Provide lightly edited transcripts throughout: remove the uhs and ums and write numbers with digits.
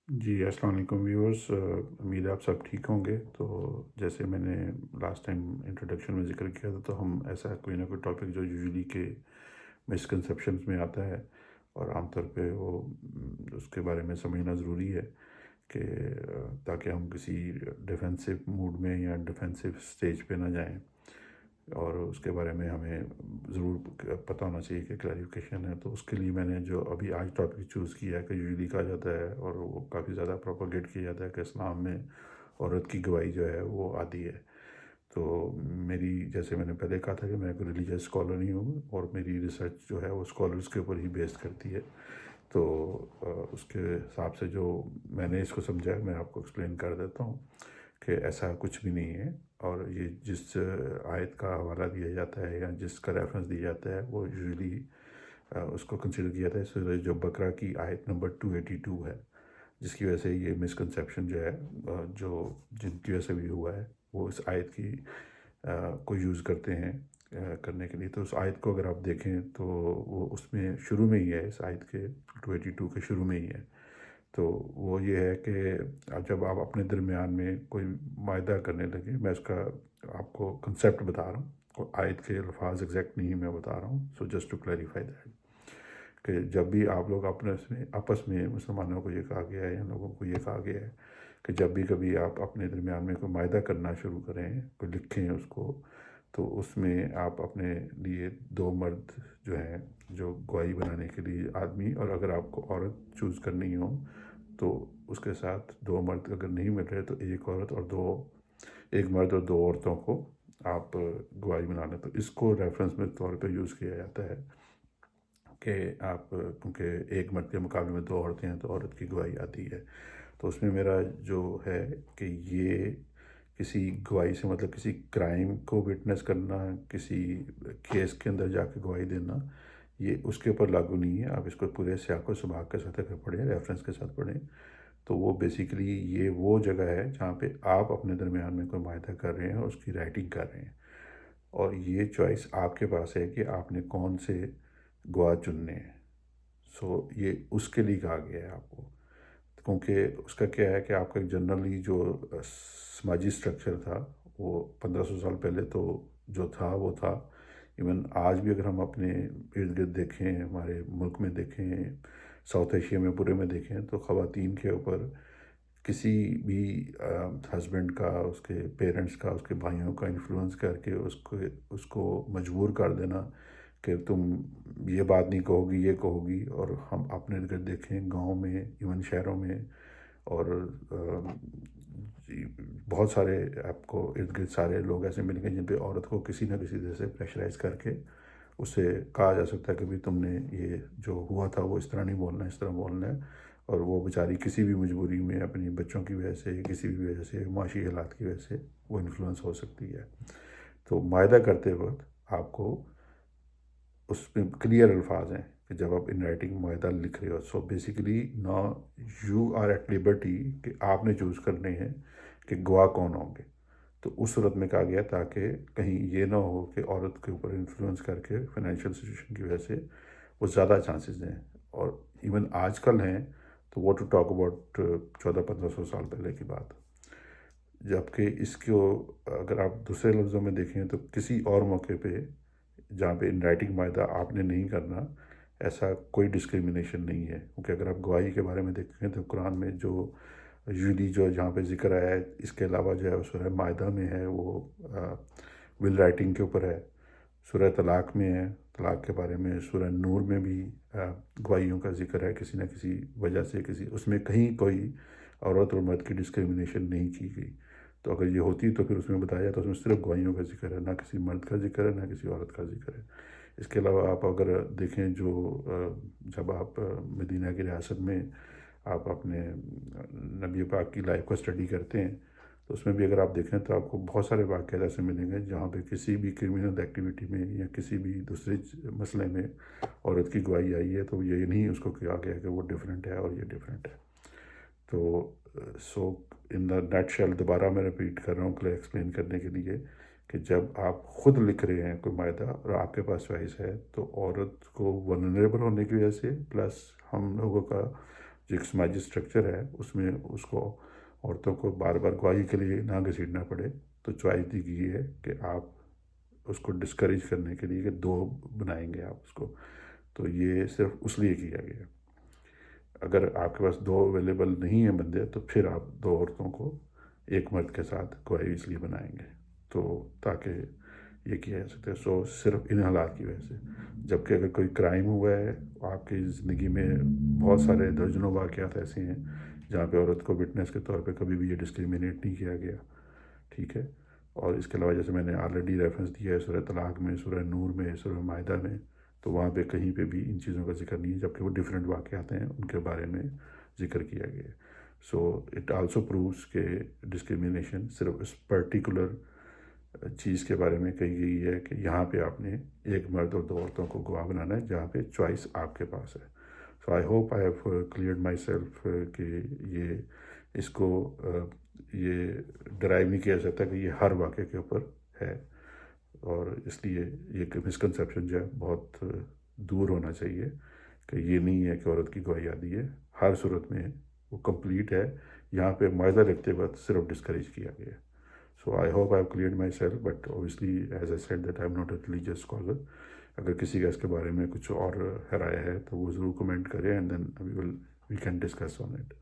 جی السلام علیکم ویورز، امید ہے آپ سب ٹھیک ہوں گے۔ تو جیسے میں نے لاسٹ ٹائم انٹروڈکشن میں ذکر کیا تھا، تو ہم ایسا کوئی نہ کوئی ٹاپک جو یوزلی کے مسکنسیپشنز میں آتا ہے اور عام طور پہ وہ اس کے بارے میں سمجھنا ضروری ہے کہ تاکہ ہم کسی ڈیفینسو موڈ میں یا ڈیفینسو سٹیج پہ نہ جائیں، اور اس کے بارے میں ہمیں ضرور پتہ ہونا چاہیے کہ کلیریفیکیشن ہے۔ تو اس کے لیے میں نے جو ابھی آج ٹاپک چوز کیا ہے کہ یوزلی کہا جاتا ہے اور وہ کافی زیادہ پروپاگیٹ کیا جاتا ہے کہ اسلام میں عورت کی گواہی جو ہے وہ آتی ہے۔ تو میری، جیسے میں نے پہلے کہا تھا کہ میں کوئی ریلیجیس اسکالر نہیں ہوں، اور میری ریسرچ جو ہے وہ اسکالرس کے اوپر ہی بیس کرتی ہے۔ تو اس کے حساب سے جو میں نے اس کو سمجھا ہے، میں آپ کو ایکسپلین کر دیتا ہوں کہ ایسا کچھ بھی نہیں ہے۔ اور یہ جس آیت کا حوالہ دیا جاتا ہے یا جس کا ریفرنس دیا جاتا ہے، وہ یوزلی اس کو کنسیڈر کیا جاتا ہے سورہ جو بقرہ کی آیت نمبر 282 ہے، جس کی وجہ سے یہ مسکنسیپشن جو ہے جو جن کی وجہ سے بھی ہوا ہے، وہ اس آیت کی کو یوز کرتے ہیں کرنے کے لیے۔ تو اس آیت کو اگر آپ دیکھیں تو وہ اس میں شروع میں ہی ہے، اس آیت کے 282 کے شروع میں ہی ہے۔ تو وہ یہ ہے کہ جب آپ اپنے درمیان میں کوئی معاہدہ کرنے لگے، میں اس کا آپ کو کنسیپٹ بتا رہا ہوں، اور آیت کے الفاظ ایگزیکٹ نہیں میں بتا رہا ہوں، so just to clarify that, کہ جب بھی آپ لوگ آپس میں مسلمانوں کو یہ کہا گیا ہے یا لوگوں کو یہ کہا گیا ہے کہ جب بھی کبھی آپ اپنے درمیان میں کوئی معاہدہ کرنا شروع کریں، کوئی لکھیں اس کو، تو اس میں آپ اپنے لیے دو مرد جو ہیں، جو گواہی بنانے کے لیے آدمی، اور اگر آپ کو عورت چوز کرنی ہو تو اس کے ساتھ دو مرد اگر نہیں مل رہے تو ایک عورت اور ایک مرد اور دو عورتوں کو آپ گواہی بنا لیں۔ تو اس کو ریفرنس میں طور پہ یوز کیا جاتا ہے کہ آپ، کیونکہ ایک مرد کے مقابلے میں دو عورتیں ہیں تو عورت کی گواہی آتی ہے۔ تو اس میں میرا جو ہے کہ یہ کسی گواہی سے مطلب کسی کرائم کو وٹنس کرنا، کسی کیس کے اندر جا کے گواہی دینا، یہ اس کے اوپر لاگو نہیں ہے۔ آپ اس کو پورے سیاق و سباق کے ساتھ اگر پڑھیں، ریفرنس کے ساتھ پڑھیں، تو وہ بیسیکلی یہ وہ جگہ ہے جہاں پہ آپ اپنے درمیان میں کوئی معاہدہ کر رہے ہیں اور اس کی رائٹنگ کر رہے ہیں، اور یہ چوائس آپ کے پاس ہے کہ آپ نے کون سے گواہ چننے ہیں۔ سو یہ اس کے لیے کہا گیا ہے آپ کو، کیونکہ اس کا کیا ہے کہ آپ کا جنرلی جو سماجی سٹرکچر تھا، وہ 1500 سال پہلے تو جو تھا وہ تھا۔ ایون آج بھی اگر ہم اپنے ارد گرد دیکھیں، ہمارے ملک میں دیکھیں، ساؤتھ ایشیا میں پورے میں دیکھیں، تو خواتین کے اوپر کسی بھی ہسبینڈ کا، اس کے پیرنٹس کا، اس کے بھائیوں کا انفلوئنس کر کے اس کو مجبور کر دینا کہ تم یہ بات نہیں کہو گی، یہ کہو گی۔ اور ہم اپنے ارد گرد دیکھیں، گاؤں میں، ایون شہروں میں، اور بہت سارے آپ کو ارد گرد سارے لوگ ایسے ملیں گے جن پہ عورت کو کسی نہ کسی طرح سے پریشرائز کر کے اسے کہا جا سکتا ہے کہ بھی تم نے یہ جو ہوا تھا وہ اس طرح نہیں بولنا، اس طرح بولنا ہے۔ اور وہ بیچاری کسی بھی مجبوری میں، اپنی بچوں کی وجہ سے، کسی بھی وجہ سے، معاشی حالات کی وجہ سے وہ انفلوئنس ہو سکتی ہے۔ تو معاہدہ کرتے وقت آپ کو اس میں کلیئر الفاظ ہیں کہ جب آپ ان رائٹنگ معاہدہ لکھ رہے ہو، سو بیسیکلی نا یو آر ایٹ لبرٹی کہ آپ نے چوز کرنے ہیں کہ گواہ کون ہوں گے۔ تو اس صورت میں کہا گیا تاکہ کہیں یہ نہ ہو کہ عورت کے اوپر انفلوئنس کر کے فائنینشیل سچویشن کی وجہ سے وہ زیادہ چانسز ہیں، اور ایون آج کل ہیں، تو وہ ٹو ٹاک اباؤٹ 1400-1500 سال پہلے کی بات۔ جبکہ اس کو اگر آپ دوسرے لفظوں میں دیکھیں تو کسی اور موقع پہ جہاں پہ ان رائٹنگ معاہدہ آپ نے نہیں کرنا، ایسا کوئی ڈسکریمنیشن نہیں ہے، کیونکہ اگر آپ گواہی کے بارے میں دیکھیں تو قرآن میں جو یوزلی جو جہاں پہ ذکر آیا ہے، اس کے علاوہ جو ہے سورہ معاہدہ میں ہے، وہ ول رائٹنگ کے اوپر ہے، سورہ طلاق میں ہے، طلاق کے بارے میں، سورہ نور میں بھی گواہیوں کا ذکر ہے، کسی نہ کسی وجہ سے، اس میں کہیں کوئی عورت اور مرد کی ڈسکریمنیشن نہیں کی گئی۔ تو اگر یہ ہوتی تو پھر اس میں بتایا جاتا، اس میں صرف گواہیوں کا ذکر ہے، نہ کسی مرد کا ذکر ہے، نہ کسی عورت کا ذکر ہے۔ اس کے علاوہ آپ اگر دیکھیں، جو جب آپ مدینہ کی ریاست میں آپ اپنے نبی پاک کی لائف کو اسٹڈی کرتے ہیں، تو اس میں بھی اگر آپ دیکھیں تو آپ کو بہت سارے واقعات ایسے ملیں گے جہاں پہ کسی بھی کرمنل ایکٹیویٹی میں یا کسی بھی دوسرے مسئلے میں عورت کی گواہی آئی ہے، تو یہ نہیں اس کو کہا گیا کہ وہ ڈیفرنٹ ہے اور یہ ڈیفرنٹ ہے۔ تو سو ان دا نیٹ شیل، دوبارہ میں ریپیٹ کر رہا ہوں ایکسپلین کرنے کے لیے، کہ جب آپ خود لکھ رہے ہیں کوئی معاہدہ اور آپ کے پاس چوائس ہے، تو عورت کو ونریبل ہونے کی وجہ سے، پلس ہم لوگوں کا جو ایک سماجی اسٹرکچر ہے اس میں اس کو عورتوں کو بار بار گواہی کے لیے نہ گھسیٹنا پڑے، تو چوائس دی گئی ہے کہ آپ اس کو ڈسکریج کرنے کے لیے کہ 2 بنائیں گے آپ اس کو، تو یہ صرف اس لیے کیا گیا ہے۔ اگر آپ کے پاس 2 اویلیبل نہیں ہیں بندے تو پھر آپ 2 عورتوں کو ایک مرد کے ساتھ گواہی اس لیے بنائیں گے، تو تاکہ یہ کیا جا سکتا ہے۔ سو صرف ان حالات کی وجہ سے، جبکہ اگر کوئی کرائم ہوا ہے، آپ کی زندگی میں بہت سارے درجنوں واقعات ایسے ہیں جہاں پہ عورت کو وٹنس کے طور پہ کبھی بھی یہ ڈسکریمنیٹ نہیں کیا گیا، ٹھیک ہے۔ اور اس کے علاوہ جیسے میں نے آلریڈی ریفرنس دیا ہے سورہ طلاق میں، سورہ نور میں، سورہ مائدہ میں، تو وہاں پہ کہیں پہ بھی ان چیزوں کا ذکر نہیں ہے، جبکہ وہ ڈفرینٹ واقعات ہیں، ان کے بارے میں ذکر کیا گیا ہے۔ سو اٹ آلسو پرووز کہ ڈسکریمنیشن صرف اس پرٹیکولر چیز کے بارے میں کہی گئی ہے کہ یہاں پہ آپ نے ایک مرد اور 2 عورتوں کو گواہ بنانا ہے، جہاں پہ چوائس آپ کے پاس ہے۔ So I hope I have cleared myself کہ یہ اس کو یہ ڈرائیو نہیں کیا جاتا کہ یہ ہر واقعے کے اوپر ہے، اور اس لیے یہ مسکنسیپشن جو ہے بہت دور ہونا چاہیے کہ یہ نہیں ہے کہ عورت کی گواہی عادی ہے، ہر صورت میں وہ کمپلیٹ ہے، یہاں پہ معاہدہ لکھتے وقت صرف ڈسکریج کیا گیا ہے۔ So I hope I have cleared myself, but obviously as I said that I am not a religious scholar. اگر کسی کا اس کے بارے میں کچھ اور رائے ہے تو وہ ضرور کمنٹ کرے and then we can discuss on it.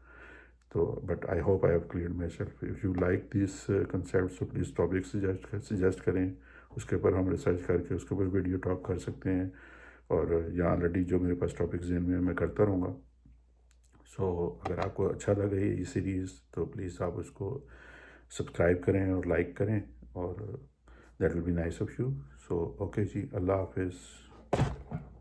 تو but I hope I have cleared myself. If you like these concepts, so please topic suggest کریں، اس کے اوپر ہم ریسرچ کر کے اس کے اوپر ویڈیو ٹاک کر سکتے ہیں، اور یہاں آلریڈی جو میرے پاس ٹاپک ذہن میں کرتا رہوں گا۔ سو اگر آپ کو اچھا لگے یہ سیریز تو پلیز آپ اس کو سبسکرائب کریں اور لائک کریں، اور that will be nice of you. So okay جی، اللہ حافظ۔